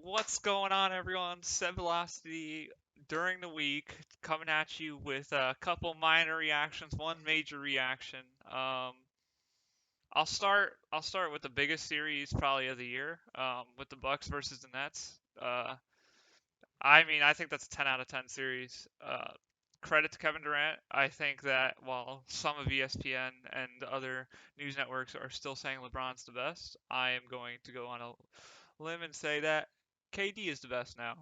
What's going on, everyone? Seb Velocity during the week, coming at you with a couple minor reactions, one major reaction. I'll start with the biggest series probably of the year, with the Bucks versus the Nets. I think that's a 10 out of 10 series. Credit to Kevin Durant. I think that while some of ESPN and other news networks are still saying LeBron's the best, I am going to go on a limb and say that KD is the best now.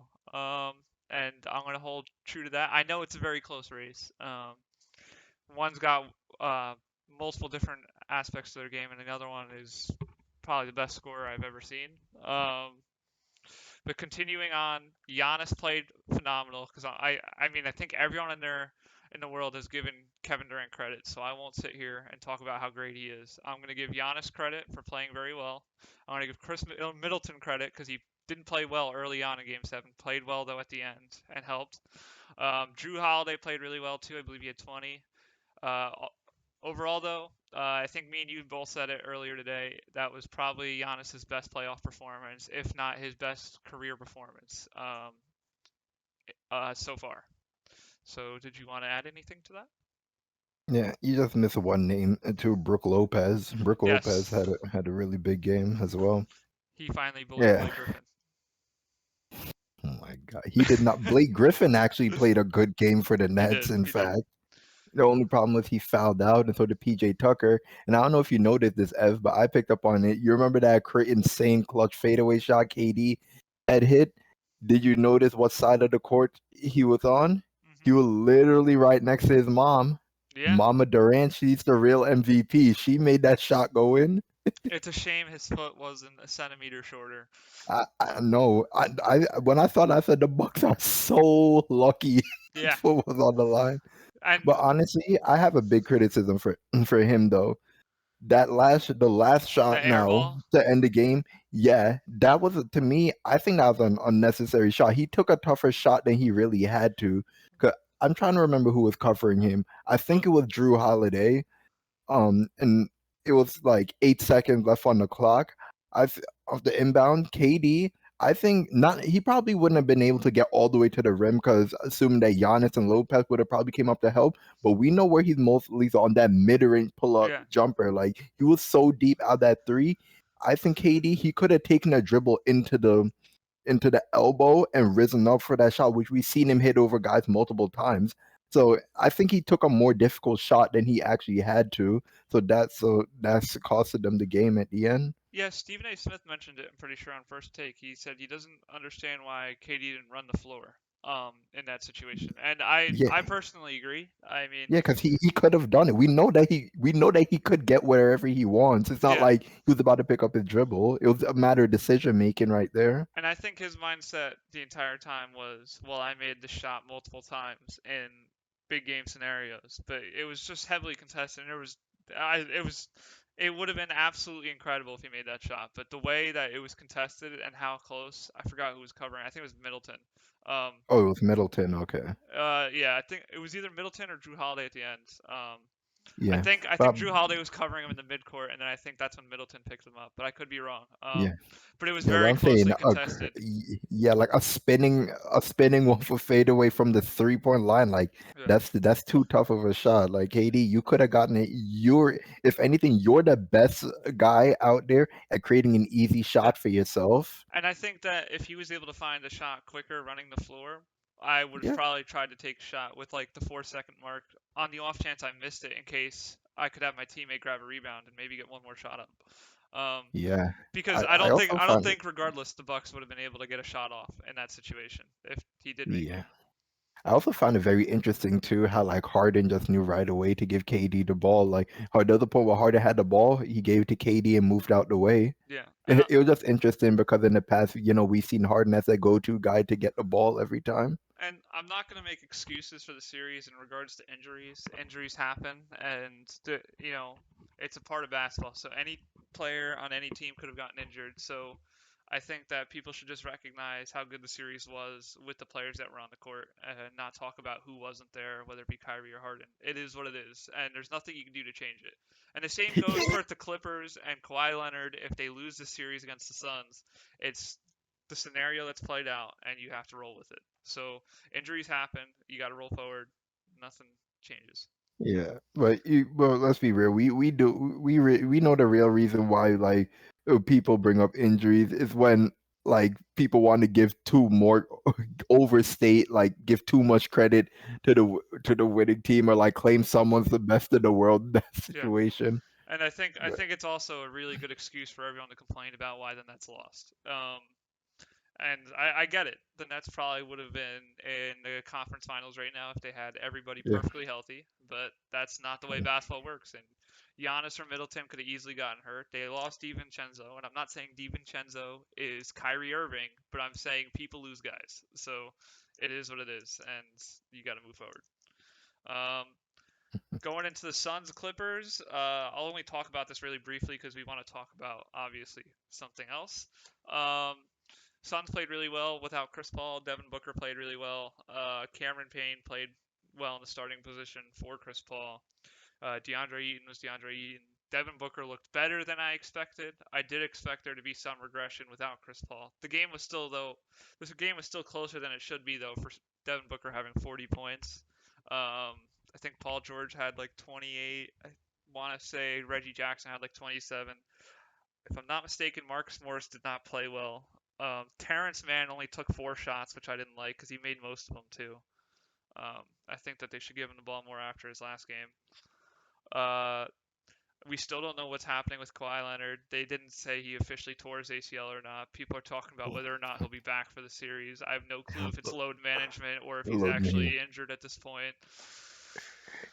And I'm going to hold true to that. I know it's a very close race. One's got uh, multiple different aspects to their game, and the other one is probably the best scorer I've ever seen. Um, but continuing on, Giannis played phenomenal because I think everyone in the world has given Kevin Durant credit, so I won't sit here and talk about how great he is. I'm going to give Giannis credit for playing very well. I'm going to give Chris Middleton credit because he didn't play well early on in Game 7, played well though at the end and helped. Drew Holiday played really well too. I believe he had 20. Uh, Overall, though, I think me and you both said it earlier today. That was probably Giannis's best playoff performance, if not his best career performance so far. So, did you want to add anything to that? Yeah, you just missed one name to Brooke Lopez. Brooke Lopez Yes, had a really big game as well. he finally bullied Yeah. Blake Griffin. Oh my God. He did not. Blake Griffin actually played a good game for the He Nets, did. in He did. fact. The only problem was he fouled out, and so did PJ Tucker. And I don't know if you noticed this, Ev, but I picked up on it. You remember that insane clutch fadeaway shot KD had hit? Did you notice what side of the court he was on? He Hmm. was literally right next to his mom. Yeah, Mama Durant, she's the real MVP. She made that shot go in. it's a shame his foot wasn't a centimeter shorter. I know. When I thought, I said the Bucks are so lucky his Yeah, foot was on the line. and But honestly, I have a big criticism for him though. The last the shot air now ball. to end the game, yeah, that was to me. I think that was an unnecessary shot. He took a tougher shot than he really had to. 'Cause I'm trying to remember who was covering him. I Well, think it was Drew Holiday. And it was like 8 seconds left on the clock. I th- of the inbound, KD. I think not. He probably wouldn't have been able to get all the way to the rim because assuming that Giannis and Lopez would have probably came up to help. But we know where he's mostly on that mid-range pull-up yeah, jumper. Like he was so deep out that three. I think KD he could have taken a dribble into the elbow and risen up for that shot, which we've seen him hit over guys multiple times. So I think he took a more difficult shot than he actually had to. So that's costed them the game at the end. yeah. Stephen A. Smith mentioned it. I'm pretty sure on First Take. He said he doesn't understand why KD didn't run the floor in that situation, and Yeah, I personally agree. I mean, yeah, because he could have done it. We know that he could get wherever he wants. It's not yeah, like he was about to pick up his dribble. It was a matter of decision making right there. and I think his mindset the entire time was, well, I made the shot multiple times in big game scenarios, but it was just heavily contested. And it would have been absolutely incredible if he made that shot. But the way that it was contested and how close, I forgot who was covering. I think it was Middleton. Um, Oh, it was Middleton. Okay, yeah, I think it was either Middleton or Drew Holiday at the end. I yeah, think I but think Drew Holiday was covering him in the midcourt, and then I think that's when Middleton picked him up. But I could be wrong. yeah. But it was Yeah, but very I'm saying, closely contested. yeah, like a spinning one for fadeaway from the 3 point line, like Yeah. that's too tough of a shot. Like KD, you could have gotten it. If anything, you're the best guy out there at creating an easy Yeah. shot for yourself. And I think that if he was able to find the shot quicker running the floor, I would have Yeah, probably tried to take a shot with like the 4 second mark on the off chance I missed it in case I could have my teammate grab a rebound and maybe get one more shot up. Um, yeah. because I also I don't found it. think regardless the Bucks would have been able to get a shot off in that situation if he did make it. Yeah. I also found it very interesting too how like Harden just knew right away to give KD the ball. Like how the other point where Harden had the ball, he gave it to KD and moved out the way. Yeah. And It was just interesting because in the past, we've seen Harden as a go-to guy to get the ball every time. I'm not going to make excuses for the series in regards to injuries. Injuries happen, and it's a part of basketball. So any player on any team could have gotten injured. So I think that people should just recognize how good the series was with the players that were on the court, and not talk about who wasn't there, whether it be Kyrie or Harden. It is what it is, and there's nothing you can do to change it. And the same goes for the Clippers and Kawhi Leonard. If they lose the series against the Suns, it's the scenario that's played out, and you have to roll with it. So injuries happen. You got to roll forward. Nothing changes. Yeah, but let's be real. We know the real reason why like people bring up injuries is when like people want to give too more overstate, like give too much credit to the winning team, or like claim someone's the best in the world in that Yeah. situation. And I But think it's also a really good excuse for everyone to complain about why the Nets lost. And I get it. The Nets probably would have been in the conference finals right now if they had everybody yeah, perfectly healthy, but that's not the way basketball works. And Giannis or Middleton could have easily gotten hurt. They lost DiVincenzo, and I'm not saying DiVincenzo is Kyrie Irving, but I'm saying people lose guys. So it is what it is, and you got to move forward. Um, Going into the Suns Clippers, I'll only talk about this really briefly because we want to talk about obviously something else. Um, Suns played really well without Chris Paul. Devin Booker played really well. Cameron Payne played well in the starting position for Chris Paul. DeAndre Ayton was DeAndre Ayton. Devin Booker looked better than I expected. I did expect there to be some regression without Chris Paul. This game was still closer than it should be though for Devin Booker having 40 points. I think Paul George had like 28. I want to say Reggie Jackson had like 27. If I'm not mistaken, Marcus Morris did not play well. Terrence Mann only took 4 shots, which I didn't like because he made most of them too. I think that they should give him the ball more after his last game. Uh, we still don't know what's happening with Kawhi Leonard. They didn't say he officially tore his ACL or not. People are talking about whether or not he'll be back for the series. I have no clue if it's load management or if he's look, man. actually injured at this point.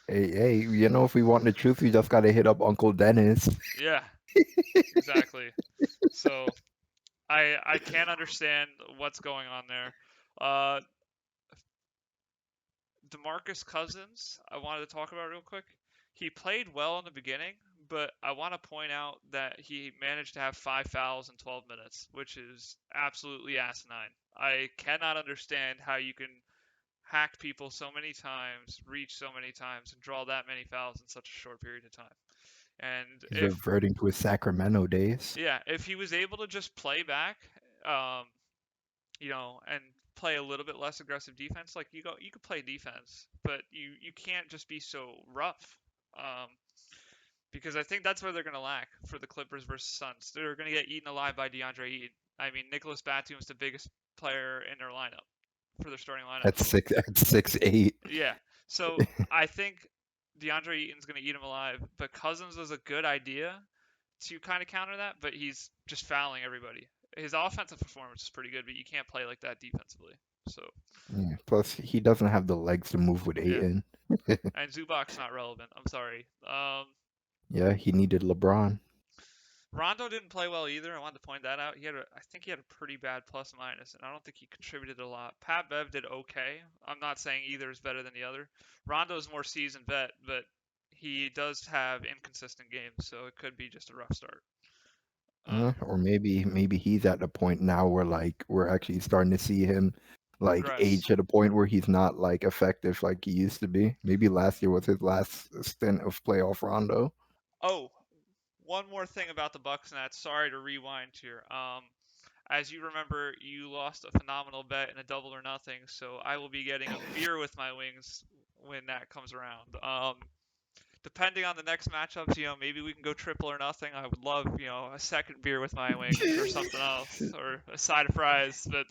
Hey, you know, if we want the truth, we just gotta hit up Uncle Dennis. Yeah, exactly. So I can't understand what's going on there. Uh, DeMarcus Cousins, I wanted to talk about real quick. He played well in the beginning, but I want to point out that he managed to have 5 fouls in 12 minutes, which is absolutely asinine. I cannot understand how you can hack people so many times, reach so many times, and draw that many fouls in such a short period of time. And He's reverting to his Sacramento days. if he was able to just play back, um, and play a little bit less aggressive defense. Like you could play defense, but you can't just be so rough. Um, because I think that's where they're gonna lack for the Clippers versus Suns. They're gonna get eaten alive by DeAndre Ayton. I mean, Nicholas Batum's the biggest player in their lineup for their starting lineup. At 6'8". Yeah, so I think DeAndre Ayton's gonna eat him alive. But Cousins was a good idea to kind of counter that, but he's just fouling everybody. His offensive performance is pretty good, but you can't play like that defensively. So Yeah. Plus, he doesn't have the legs to move with yeah, Aiton. and Zubac's not relevant. I'm sorry. Yeah, he needed LeBron. Rondo didn't play well either. I wanted to point that out. I think he had a pretty bad plus minus, and I don't think he contributed a lot. Pat Bev did okay. I'm not saying either is better than the other. Rondo's more seasoned vet, but he does have inconsistent games, so it could be just a rough start. Or maybe he's at the point now where like we're actually starting to see him like Regress. age to the point where he's not like effective like he used to be. Maybe last year was his last stint of playoff Rondo. Oh, one more thing about the Bucks Nets. Sorry to rewind here. As you remember, you lost a phenomenal bet in a double or nothing, so I will be getting a beer with my wings when that comes around. Depending on the next matchups, maybe we can go triple or nothing. I would love, a second beer with my wings or something else, or a side of fries, but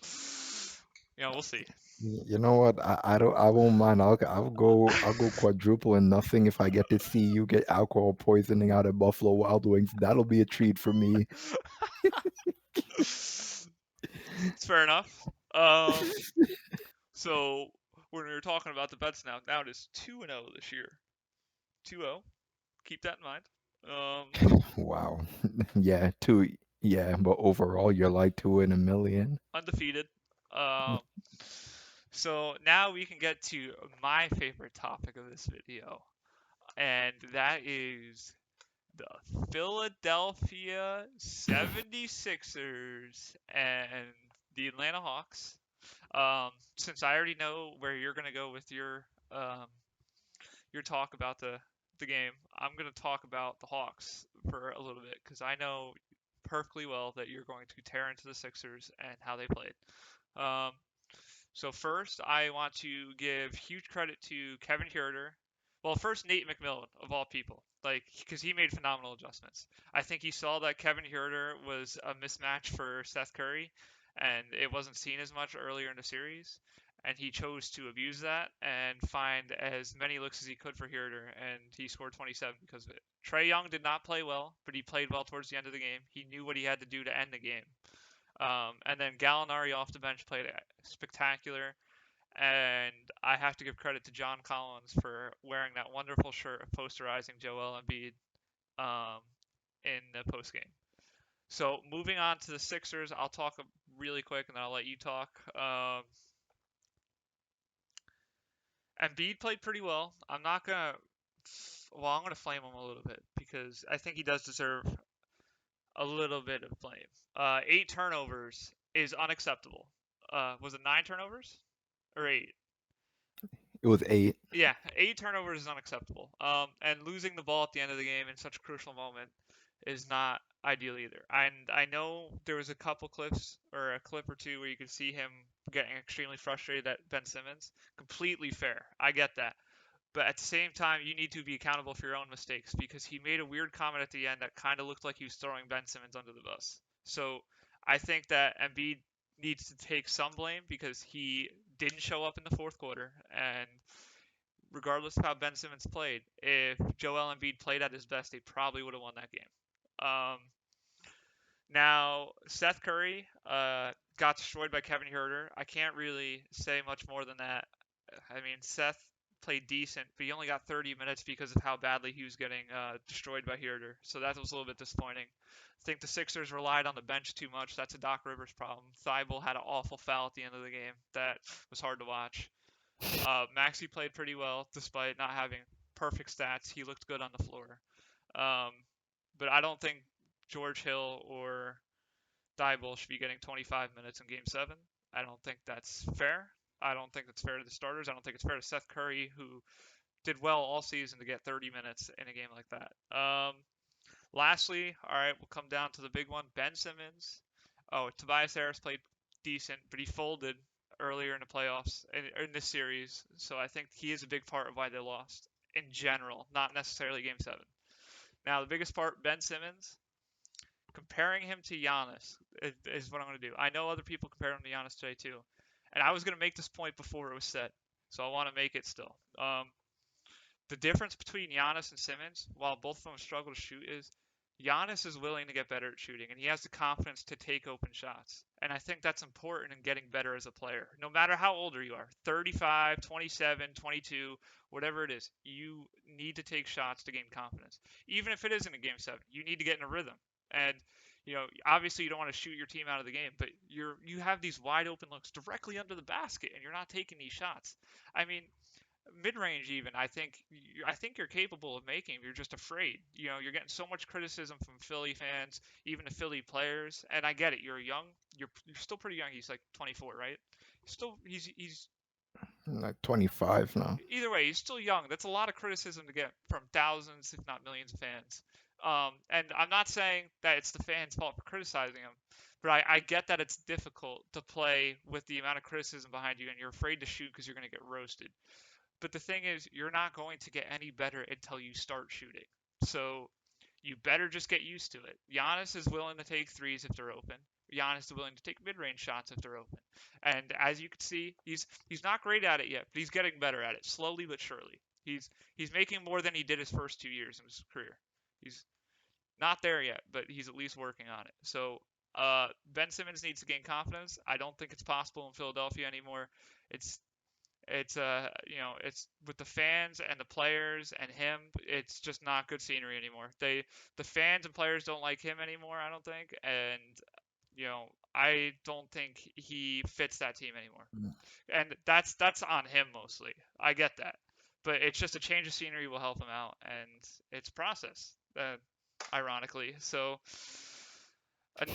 we'll see. You know what? I won't mind. I'll go quadruple and nothing if I get to see you get alcohol poisoning out at Buffalo Wild Wings. That'll be a treat for me. It's fair enough. So when we were talking about the bets now it is 2-0 this year. 2-0. Keep that in mind. Wow. Yeah, two. Yeah, but overall, you're like 2 in a million. Undefeated. Um, so now we can get to my favorite topic of this video, and that is the Philadelphia 76ers and the Atlanta Hawks. Since I already know where you're gonna go with your talk about the game, I'm gonna talk about the Hawks for a little bit because I know perfectly well that you're going to tear into the Sixers and how they played. Um, so first, I want to give huge credit to Kevin Huerter. Well, first Nate McMillan of all people, like because he made phenomenal adjustments. I think he saw that Kevin Huerter was a mismatch for Seth Curry, and it wasn't seen as much earlier in the series, and he chose to abuse that and find as many looks as he could for Huerter, and he scored 27 because of it. Trae Young did not play well, but he played well towards the end of the game. He knew what he had to do to end the game. And then Gallinari off the bench played spectacular. And I have to give credit to John Collins for wearing that wonderful shirt of posterizing Joel Embiid um, in the post game. So moving on to the Sixers, I'll talk really quick and then I'll let you talk. Embiid played pretty well. I'm gonna flame him a little bit because I think he does deserve a little bit of blame. 8 turnovers is unacceptable. Was it 9 turnovers or 8? It was 8. Yeah, 8 turnovers is unacceptable. And losing the ball at the end of the game in such a crucial moment is not ideal either. And I know there was a couple clips or a clip or two where you could see him getting extremely frustrated at Ben Simmons. Completely fair. I get that. But at the same time, you need to be accountable for your own mistakes because he made a weird comment at the end that kind of looked like he was throwing Ben Simmons under the bus. So I think that Embiid needs to take some blame because he didn't show up in the fourth quarter. And regardless of how Ben Simmons played, if Joel Embiid played at his best, they probably would have won that game. Um, Now, Seth Curry got destroyed by Kevin Huerter. I can't really say much more than that. I mean, Seth played decent, but he only got 30 minutes because of how badly he was getting destroyed by Huerter. So that was a little bit disappointing. I think the Sixers relied on the bench too much. That's a Doc Rivers problem. Thybulle had an awful foul at the end of the game that was hard to watch. Maxey played pretty well despite not having perfect stats. He looked good on the floor. Um, but I don't think George Hill or Thybulle should be getting 25 minutes in Game 7. I don't think that's fair. I don't think that's fair to the starters. I don't think it's fair to Seth Curry, who did well all season, to get 30 minutes in a game like that. Lastly, all right, we'll come down to the big one. Ben Simmons. Oh, Tobias Harris played decent, but he folded earlier in the playoffs in this series. So I think he is a big part of why they lost in general, not necessarily Game 7. Now, the biggest part, Ben Simmons, comparing him to Giannis is what I'm going to do. I know other people compare him to Giannis today too, and I was going to make this point before it was said, so I want to make it still. The difference between Giannis and Simmons, while both of them struggle to shoot, is Giannis is willing to get better at shooting, and he has the confidence to take open shots. And I think that's important in getting better as a player. No matter how older you are, 35, 27, 22, whatever it is, you need to take shots to gain confidence. Even if it isn't a game 7, you need to get in a rhythm. And obviously you don't want to shoot your team out of the game, but you have these wide open looks directly under the basket, and you're not taking these shots. I mean, mid-range even I think you're capable of making. You're just afraid. You're getting so much criticism from Philly fans, even the Philly players, and I get it. You're young. You're still pretty young. He's like 24, right? Still, he's Like 25 now. either way, he's still young. That's a lot of criticism to get from thousands, if not millions, of fans. And I'm not saying that it's the fans' fault for criticizing him, but I get that it's difficult to play with the amount of criticism behind you, and you're afraid to shoot because you're going to get roasted. But the thing is, you're not going to get any better until you start shooting. So you better just get used to it. Giannis is willing to take threes if they're open. Giannis is willing to take mid-range shots if they're open. And as you can see, he's not great at it yet, but he's getting better at it, slowly but surely. He's making more than he did his first 2 years in his career. He's not there yet, but he's at least working on it. So Ben Simmons needs to gain confidence. I don't think it's possible in Philadelphia anymore. It's it's with the fans and the players and him. It's just not good scenery anymore. The fans and players don't like him anymore, I don't think, and I don't think he fits that team anymore. And that's on him mostly. I get that, but it's just a change of scenery will help him out, and it's process. Ironically, so a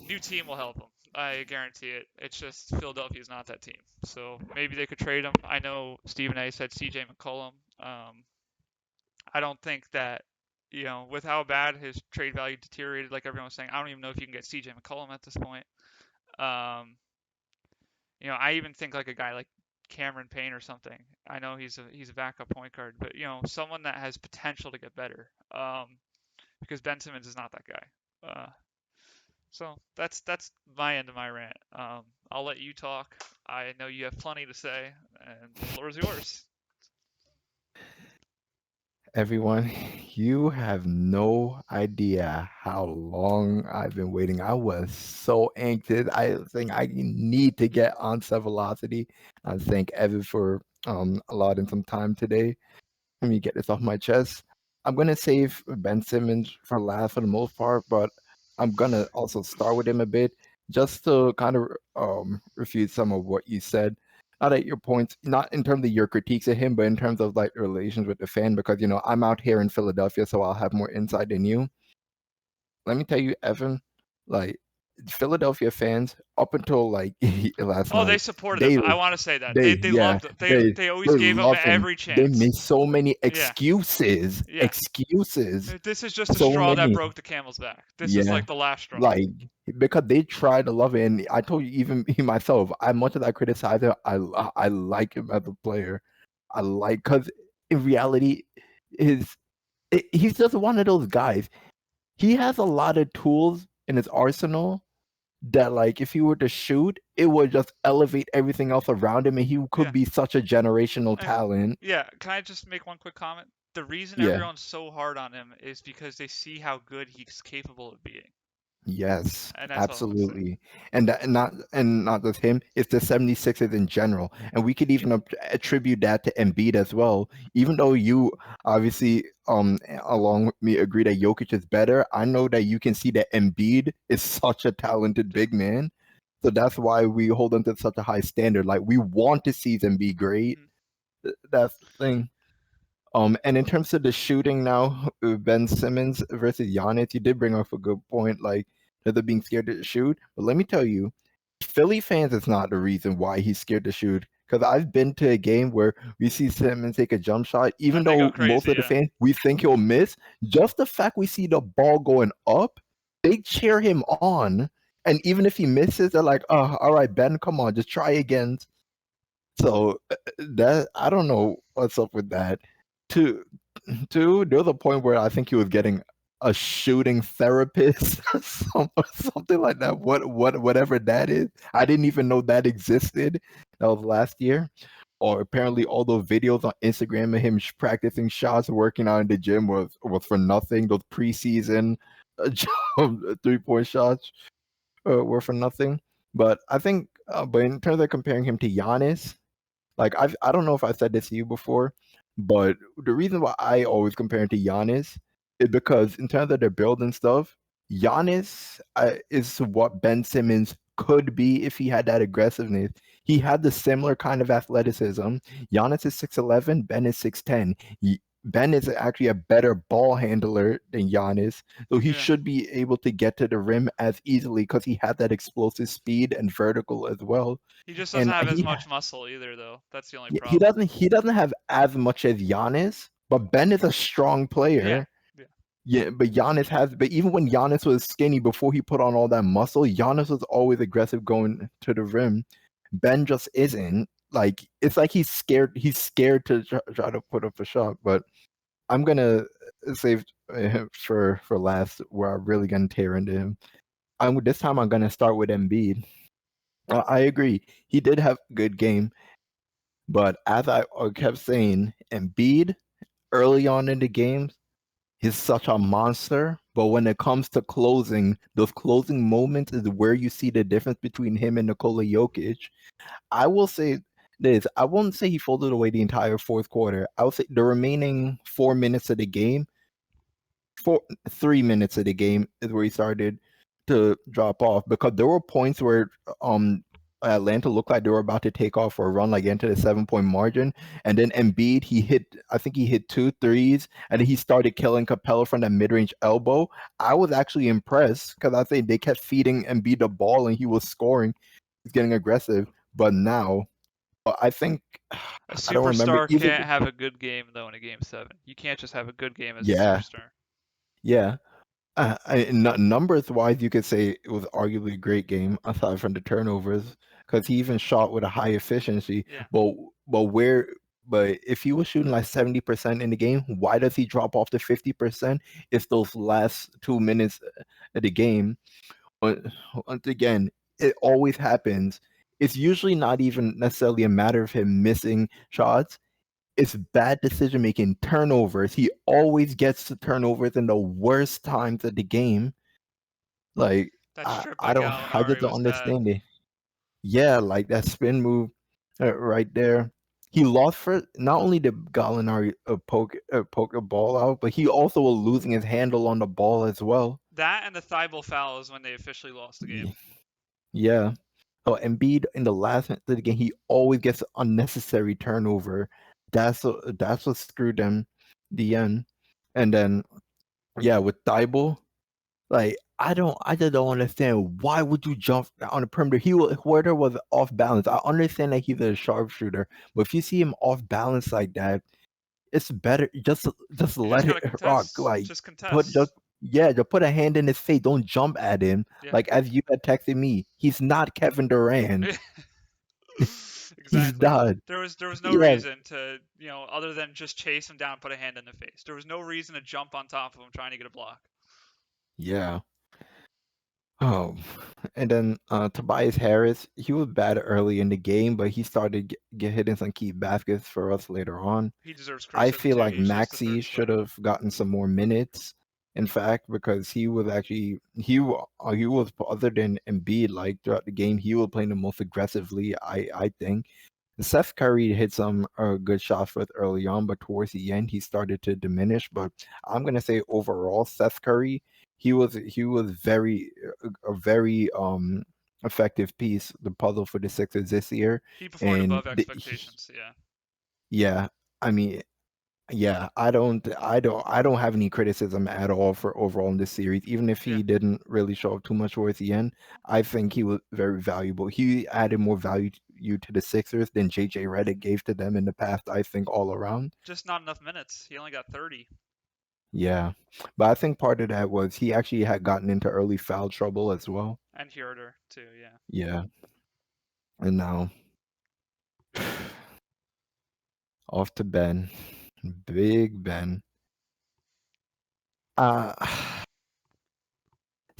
new team will help him. I guarantee it. It's just Philadelphia is not that team. So maybe they could trade him. I know Stephen A said CJ McCollum. I don't think that with how bad his trade value deteriorated, like everyone was saying, I don't even know if you can get CJ McCollum at this point. Um, I even think like a guy like Cameron Payne or something. I know he's a backup point guard, but someone that has potential to get better. Because Ben Simmons is not that guy. So that's my end of my rant. I'll let you talk. I know you have plenty to say, and the floor is yours. Everyone, you have no idea how long I've been waiting. I was so anxious. I think I need to get on Velocity. I thank Evan for allotting some time today. Let me get this off my chest. I'm gonna save Ben Simmons for last for the most part, but I'm gonna also start with him a bit just to kind of refute some of what you said. Not at your points, not in terms of your critiques of him, but in terms of like relations with the fan, because I'm out here in Philadelphia, so I'll have more insight than you. Let me tell you, Evan, like Philadelphia fans up until like last Oh, they night, supported him. they I want to say that they yeah, loved him. they They always they gave him love him. every They chance. made so many Yeah, excuses, yeah. This is just the so straw that many. broke the camel's back. This is Yeah, like the last straw. like because they try to love it, and I told you even me myself. As much as I criticize him, I like him as a player. I like because in reality, he's just one of those guys. He has a lot of tools in his arsenal that like if he were to shoot, it would just elevate everything else around him, and he could Yeah. be such a generational talent. Yeah. Can I just make one quick comment? The reason Yeah. everyone's so hard on him is because they see how good he's capable of being. Yes, And that's all I'm gonna say. absolutely. And not just him, it's the 76ers in general. And we could even attribute that to Embiid as well. Even though you obviously along with me agree that Jokic is better, I know that you can see that Embiid is such a talented big man. So that's why we hold him to such a high standard. Like we want to see them be great. That's the thing. And in terms of the shooting now, Ben Simmons versus Giannis, you did bring up a good point, like they're being scared to shoot. But let me tell you, Philly fans is not the reason why he's scared to shoot. Because I've been to a game where we see Simmons take a jump shot, even And they go though most crazy, of the yeah. fans we think he'll miss. Just the fact we see the ball going up, they cheer him on. And even if he misses, they're like, "Oh, all right, Ben, come on, just try again." So that I don't know what's up with that. To there was a point where I think he was getting a shooting therapist or something like that. Whatever that is. I didn't even know that existed. That was last year. Or apparently all those videos on Instagram of him practicing shots, working out in the gym was for nothing. Those preseason 3-point shots were for nothing. But I think, but in terms of comparing him to Giannis, like I don't know if I said this to you before, but the reason why I always compare him to Giannis is because in terms of their build and stuff, Giannis is what Ben Simmons could be if he had that aggressiveness. He had the similar kind of athleticism. Giannis is 6'11", Ben is 6'10". Ben is actually a better ball handler than Giannis, so he should be able to get to the rim as easily because he had that explosive speed and vertical as well. He just doesn't have as much muscle either, though. That's the only problem. He doesn't have as much as Giannis, but Ben is a strong player. Yeah, but Giannis has. But even when Giannis was skinny before he put on all that muscle, Giannis was always aggressive going to the rim. Ben just isn't. Like it's like he's scared. He's scared to try to put up a shot. But I'm gonna save for last, where I'm really gonna tear into him. This time I'm gonna start with Embiid. I agree. He did have a good game. But as I kept saying, Embiid early on in the games, he's such a monster. But when it comes to closing, those closing moments is where you see the difference between him and Nikola Jokic. I will say this: I won't say he folded away the entire fourth quarter. I would say the remaining 4 minutes of the game, 3 minutes of the game is where he started to drop off, because there were points where Atlanta looked like they were about to take off for a run, like into the 7-point margin. And then Embiid, I think he hit 2 threes, and then he started killing Capella from that mid-range elbow. I was actually impressed because I think they kept feeding Embiid the ball and he was scoring. He's getting aggressive. But now, I think A I don't remember. superstar can't have a good game though in a game 7. You can't just have a good game as a superstar. Yeah. Numbers wise, you could say it was arguably a great game aside from the turnovers because he even shot with a high efficiency. Yeah, But but where but if he was shooting like 70% in the game, why does he drop off to 50%? It's those last 2 minutes of the game. But once again, it always happens. It's usually not even necessarily a matter of him missing shots. It's bad decision making, turnovers. He always gets to turnovers in the worst times of the game. Like that strip by I just Gallinari don't was bad. understand it. Yeah, like that spin move right there. He lost for not only did Gallinari poke a ball out, but he also was losing his handle on the ball as well. That and the Thibault foul is when they officially lost the game. Yeah. Oh, Embiid in the last minute of the game, he always gets unnecessary turnover. That's what screwed them the end. And then yeah, with Thibault, like I just don't understand why would you jump on the perimeter. Huerter was off balance. I understand that he's a sharpshooter, but if you see him off balance like that, it's better just You just let it gotta rock. contest. Like Just put just contest. yeah, just put a hand in his face. Don't jump at him. Yeah. Like as you had texted me, he's not Kevin Durant. He's Exactly. not. There was no Yeah, reason to, other than just chase him down, put a hand in the face. There was no reason to jump on top of him trying to get a block. yeah. Oh, and then Tobias Harris, he was bad early in the game, but he started get hitting some key baskets for us later on. He deserves I criticism feel too. like He was just the Maxi third should star. have gotten some more minutes. In fact, because he was actually he was other than Embiid, like throughout the game, he was playing the most aggressively. I think Seth Curry hit some good shots for us early on, but towards the end he started to diminish. But I'm gonna say overall, Seth Curry, he was a very effective piece, the puzzle for the Sixers this year, He performed and above expectations. Yeah. yeah, I mean yeah, I don't have any criticism at all for overall in this series. Even if Yeah. he didn't really show up too much towards the end, I think he was very valuable. He added more value to the Sixers than JJ Redick gave to them in the past, I think, all around. Just not enough minutes. He only got 30. Yeah. But I think part of that was he actually had gotten into early foul trouble as well. And Herder too. Yeah. Yeah. And now off to Ben. Big Ben. Uh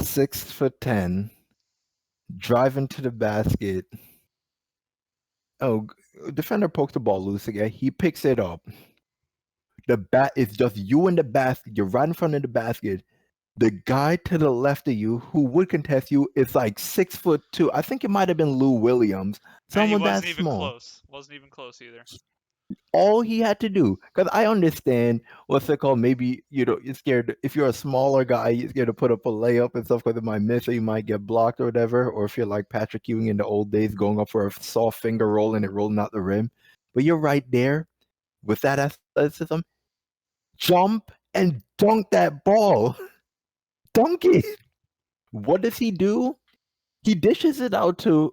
6'10", driving to the basket. Oh, defender pokes the ball loose again. He picks it up. The bat is just you in the basket. You're right in front of the basket. The guy to the left of you who would contest you is like 6'2". I think it might have been Lou Williams. And he Someone that wasn't even small. close. Wasn't even close either. All he had to do, because I understand what's it called. Maybe you're scared if you're a smaller guy, you're scared to put up a layup and stuff because it might miss or you might get blocked or whatever. Or if you're like Patrick Ewing in the old days, going up for a soft finger roll and it rolling out the rim. But you're right there with that athleticism. Jump and dunk that ball. Dunk it. What does he do? He dishes it out to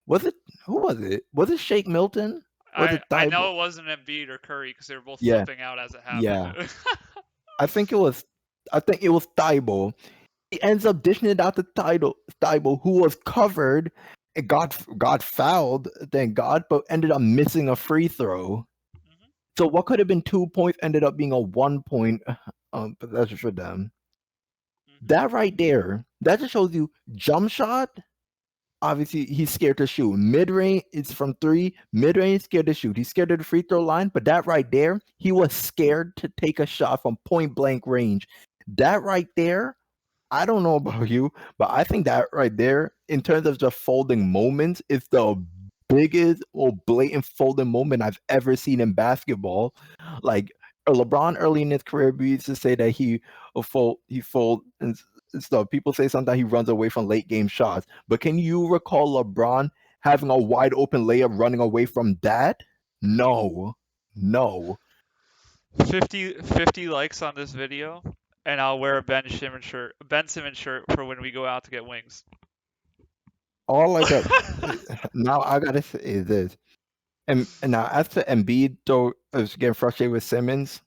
was it who was it? Was it Shake Milton? Was I it I Thibault? know it wasn't Embiid or Curry because they were both Yeah, flipping out as it happened. yeah. I think it was Thibault. He ends up dishing it out to Thibault, who was covered and got fouled, thank God, but ended up missing a free throw. Mhm. So what could have been 2 points ended up being a 1 point possession for them. Mhm. That right there, that just shows you jump shot. Obviously, he's scared to shoot. Mid range, it's from three. Mid range, scared to shoot. He's scared of the free throw line. But that right there, he was scared to take a shot from point blank range. That right there, I don't know about you, but I think that right there, in terms of just folding moments, is the biggest or blatant folding moment I've ever seen in basketball. Like LeBron early in his career, we used to say that he fold and stuff. People say sometimes he runs away from late game shots, but can you recall LeBron having a wide open layup running away from that? No, no. 50 likes on this video, and I'll wear a Ben Simmons shirt for when we go out to get wings. All I got now, I gotta say is this. And now as to Embiid, though, I was getting frustrated with Simmons.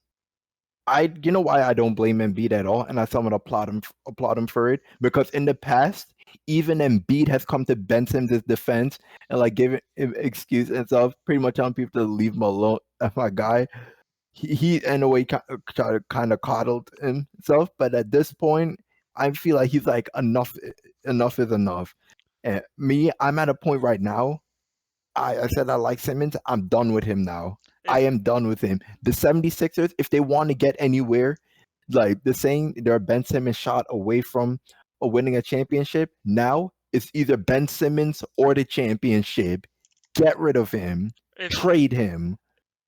You know why I don't blame Embiid at all, and I somewhat applaud him for it, because in the past, even Embiid has come to Ben Simmons' defense and like give him excuse and stuff, pretty much telling people to leave him alone. My guy, he in a way kind of coddled himself, but at this point, I feel like he's like enough is enough. And me, I'm at a point right now. I said I like Simmons. I'm done with him now. I If am done with him. The 76ers, if they want to get anywhere, like the saying, they're a Ben Simmons shot away from winning a championship. Now it's either Ben Simmons or the championship. Get rid of him, if trade him.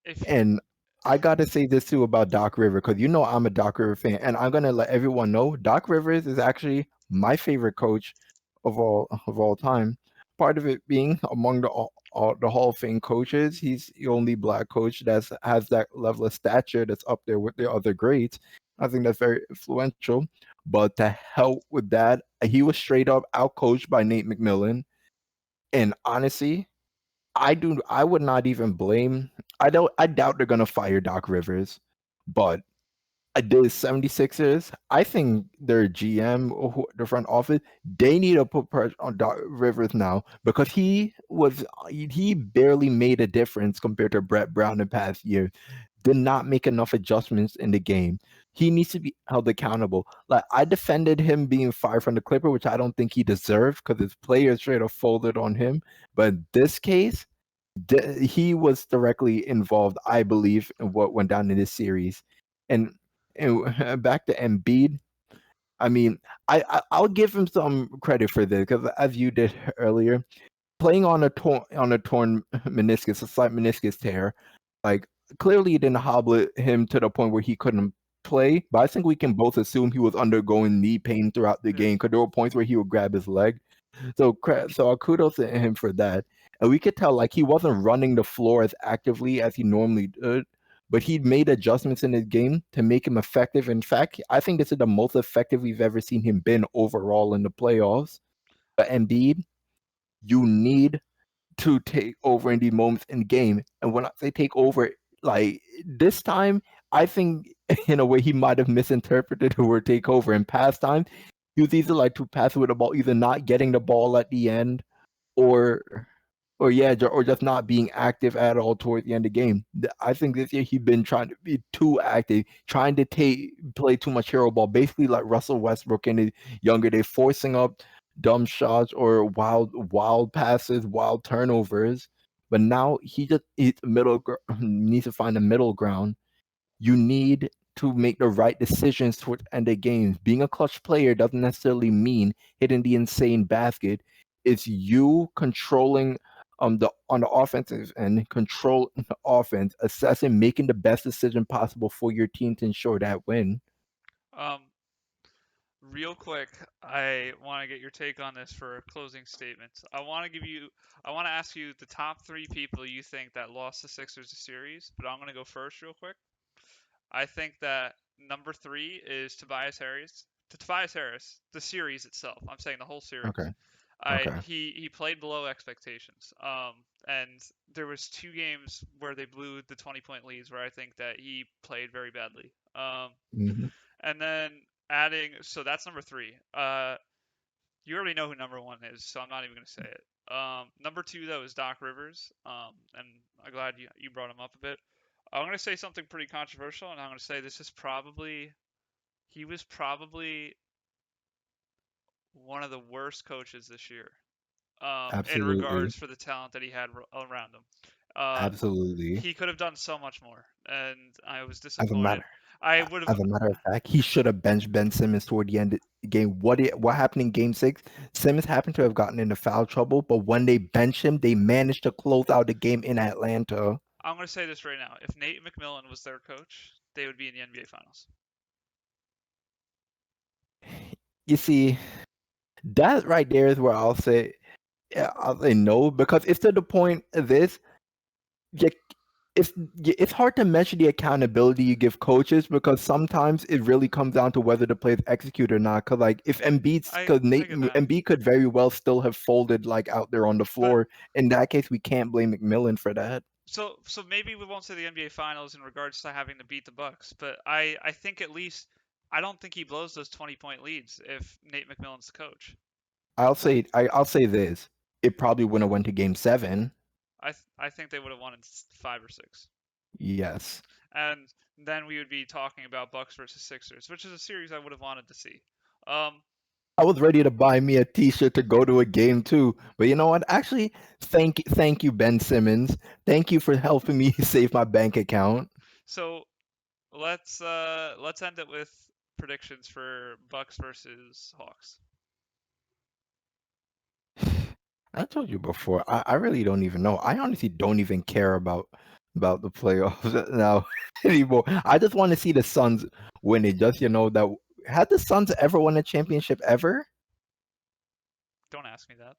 if And I got to say this too about Doc Rivers, because you know I'm a Doc Rivers fan, and I'm gonna let everyone know Doc Rivers is actually my favorite coach of all time. Part of it being among the Hall of Fame coaches, he's the only black coach that has that level of stature that's up there with the other greats. I think that's very influential. But to help with that, he was straight up outcoached by Nate McMillan, and honestly, I would not even blame. I doubt they're gonna fire Doc Rivers, but the 76ers, I think their GM or the front office, they need to put pressure on Doc Rivers now, because he barely made a difference compared to Brett Brown in past years. Did not make enough adjustments in the game. He needs to be held accountable. Like, I defended him being fired from the Clipper, which I don't think he deserved, because his players straight up folded on him. But in this case, he was directly involved, I believe, in what went down in this series. And back to Embiid, I mean, I'll give him some credit for this, because as you did earlier, playing on a torn meniscus, a slight meniscus tear, like, clearly it didn't hobble him to the point where he couldn't play. But I think we can both assume he was undergoing knee pain throughout the yeah, game, because there were points where he would grab his leg. So kudos to him for that. And we could tell like he wasn't running the floor as actively as he normally did, but he made adjustments in his game to make him effective. In fact, I think this is the most effective we've ever seen him been overall in the playoffs. But Embiid, you need to take over in these moments in the game. And when I say take over, like this time, I think in a way he might have misinterpreted the word take over. In past times, he was either like too passive with the ball, either not getting the ball at the end, or or just not being active at all toward the end of the game. I think this year he's been trying to be too active, trying to play too much hero ball, basically like Russell Westbrook in his younger days, forcing up dumb shots or wild passes, wild turnovers. But now he's needs to find a middle ground. You need to make the right decisions towards end of games. Being a clutch player doesn't necessarily mean hitting the insane basket. It's you controlling the on the offensive end, control the offense, assessing, making the best decision possible for your team to ensure that win. um, real quick, I want to get your take on this for closing statements. I want to ask you the top three people you think that lost the Sixers a series, but I'm going to go first real quick. I think that number three is Tobias Harris. To Tobias Harris, the series itself. I'm saying the whole series. Okay. I Okay. he played below expectations. And there was two games where they blew the 20-point leads where I think that he played very badly. Hmm. And then adding, so that's number three. You already know who number one is, so I'm not even gonna say it. Number two though is Doc Rivers. And I'm glad you brought him up a bit. I'm gonna say something pretty controversial, and I'm gonna say this is probably he was probably one of the worst coaches this year. In Absolutely. regards for the talent that he had around him. Uh, Absolutely. he could have done so much more, and I was As a disappointed. matter I would have. As a matter of fact, he should have benched Ben Simmons toward the end of the game. What happened in Game 6? Simmons happened to have gotten into foul trouble, but when they benched him, they managed to close out the game in Atlanta. I'm going to say this right now. If Nate McMillan was their coach, they would be in the NBA Finals. You see, that right there is where I'll say, yeah, I'll say no, because it's to the point of this. You, it's hard to measure the accountability you give coaches, because sometimes it really comes down to whether the players execute or not. Because like if I get that, Embiid could very well still have folded like out there on the but floor. In that case, we can't blame McMillan for that. So maybe we won't say the NBA Finals in regards to having to beat the Bucks, but I think at least I don't think he blows those 20-point leads if Nate McMillan's the coach. I'll say this: it probably wouldn't have went to Game 7. I think they would have won in 5 or 6, Yes. and then we would be talking about Bucks versus Sixers, which is a series I would have wanted to see. Um, I was ready to buy me a T-shirt to go to a game too, but you know what? Actually, thank you, Ben Simmons. Thank you for helping me save my bank account. so let's end it with predictions for Bucks versus Hawks. I told you before. I really don't even know. I honestly don't even care about the playoffs now anymore. I just want to see the Suns win it. Just that had the Suns ever won a championship ever? Don't ask me that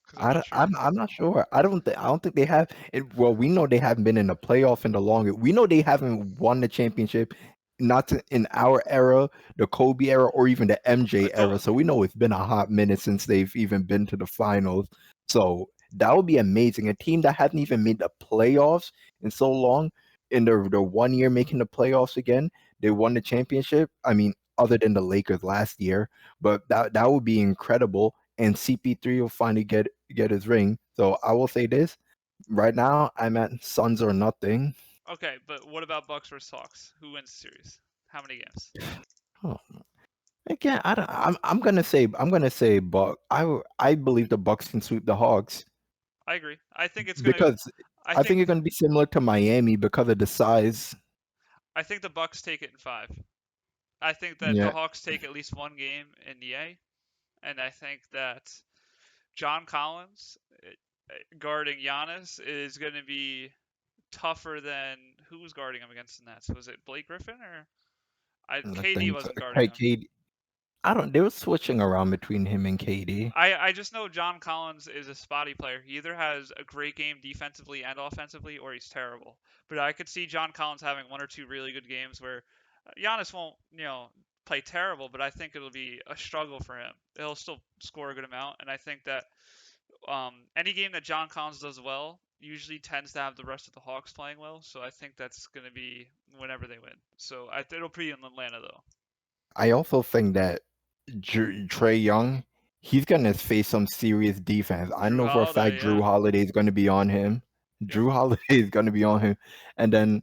because I'm I not don't, sure. I'm not sure. I don't think they have. Well, we know they haven't been in the playoff in the longest. We know they haven't won the championship, in our era, the Kobe era, or even the MJ era. Don't So we know it's been a hot minute since they've even been to the finals. So that would be amazing. A team that hasn't even made the playoffs in so long, in the 1 year making the playoffs again, they won the championship. I mean, other than the Lakers last year, but that would be incredible. And CP3 will finally get his ring. So I will say this: right now, I'm at Suns or nothing. Okay, but what about Bucks versus Hawks? Who wins the series? How many games? Oh, again, I don't. I'm gonna say Buck. I believe the Bucks can sweep the Hawks I agree. I think it's gonna. because I I think think. it's gonna be similar to Miami because of the size. I think the Bucks take it in 5. I think that the Yeah, Hawks take at least one game in the A, and I think that John Collins guarding Giannis is going to be tougher than who was guarding him against the Nets. Was it Blake Griffin or I KD think so. wasn't guarding Hey, him? KD, I don't. They were switching around between him and KD. I just know John Collins is a spotty player. He either has a great game defensively and offensively, or he's terrible. But I could see John Collins having 1 or 2 really good games where Giannis won't, play terrible, but I think it'll be a struggle for him. He'll still score a good amount, and I think that any game that John Collins does well usually tends to have the rest of the Hawks playing well. So I think that's going to be whenever they win. So it'll be in Atlanta though. I also think that Trey Young, he's gonna face some serious defense. I Drew know for a fact Holiday, Drew yeah, Holiday is gonna be on him. yep, Drew Holiday is gonna be on him, and then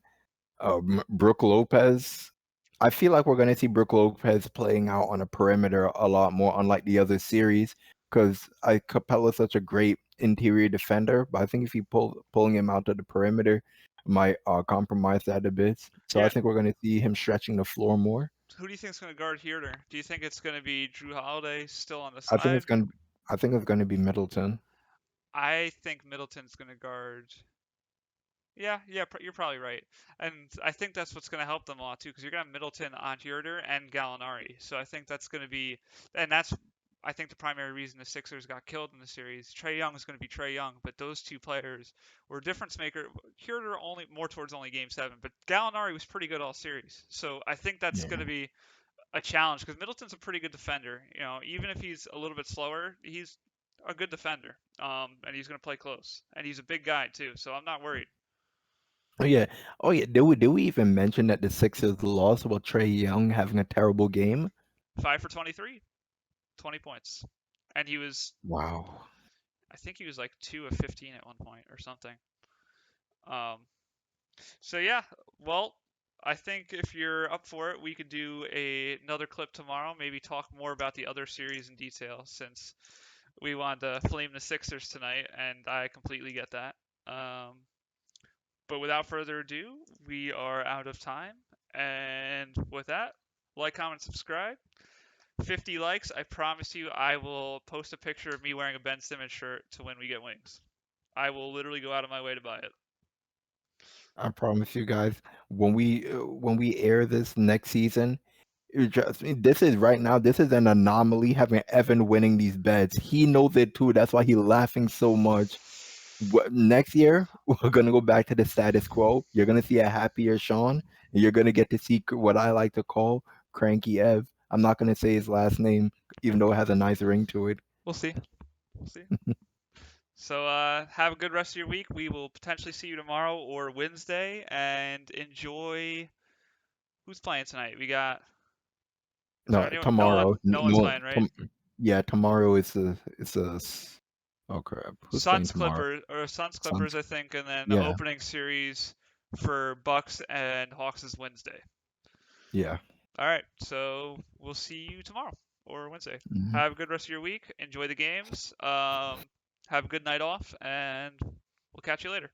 Brook Lopez. I feel like we're gonna see Brook Lopez playing out on a perimeter a lot more, unlike the other series, because Capella's such a great interior defender. But I think if you pulling him out to the perimeter might compromise that a bit. So I yeah. think we're gonna see him stretching the floor more. Who do you think is going to guard Herder? Do you think it's going to be Drew Holiday still on the I think side? I think it's gonna be Middleton. I think Middleton's going to guard. Yeah, yeah, you're probably right, and I think that's what's going to help them a lot too, because you're going to have Middleton on Herder and Gallinari. So I think that's going to be, and that's I think the primary reason the Sixers got killed in the series. Trey Young is going to be Trey Young, but those two players were difference maker. Herder only more towards only Game 7, but Gallinari was pretty good all series. So I think that's going Yeah. to be a challenge because Middleton's a pretty good defender. Even if he's a little bit slower, he's a good defender. And he's going to play close, and he's a big guy too. So I'm not worried. Oh yeah. Oh yeah. Did we even mention that the Sixers lost about Trey Young having a terrible game? 5 for 23, 20 points. And he was, Wow. I think he was like 2 of 15 at one point or something. Um, so yeah, well, I think if you're up for it, we could do another clip tomorrow. Maybe talk more about the other series in detail since we wanted to flame the Sixers tonight, and I completely get that. Um, but without further ado, we are out of time. And with that, like, comment, subscribe. 50 likes, I promise you, I will post a picture of me wearing a Ben Simmons shirt to when we get wings. I will literally go out of my way to buy it. I promise you guys, when we air this next season, this is right now. This is an anomaly having Evan winning these bets. He knows it too. That's why he's laughing so much. Next year, we're gonna go back to the status quo. You're gonna see a happier Sean, and you're gonna get to see what I like to call Cranky Ev. I'm not gonna say his last name, even though it has a nice ring to it. We'll see. We'll see. So have a good rest of your week. We will potentially see you tomorrow or Wednesday, and enjoy. Who's playing tonight? We got. Is there No, anyone? No one. tomorrow. No one's No, playing, right? yeah, tomorrow is oh crap. Who's playing Suns tomorrow? Suns Clippers, Suns. I think, and then the Yeah, opening series for Bucks and Hawks is Wednesday. yeah. All right, so we'll see you tomorrow or Wednesday. Mhm. Have a good rest of your week. Enjoy the games. Have a good night off, and we'll catch you later.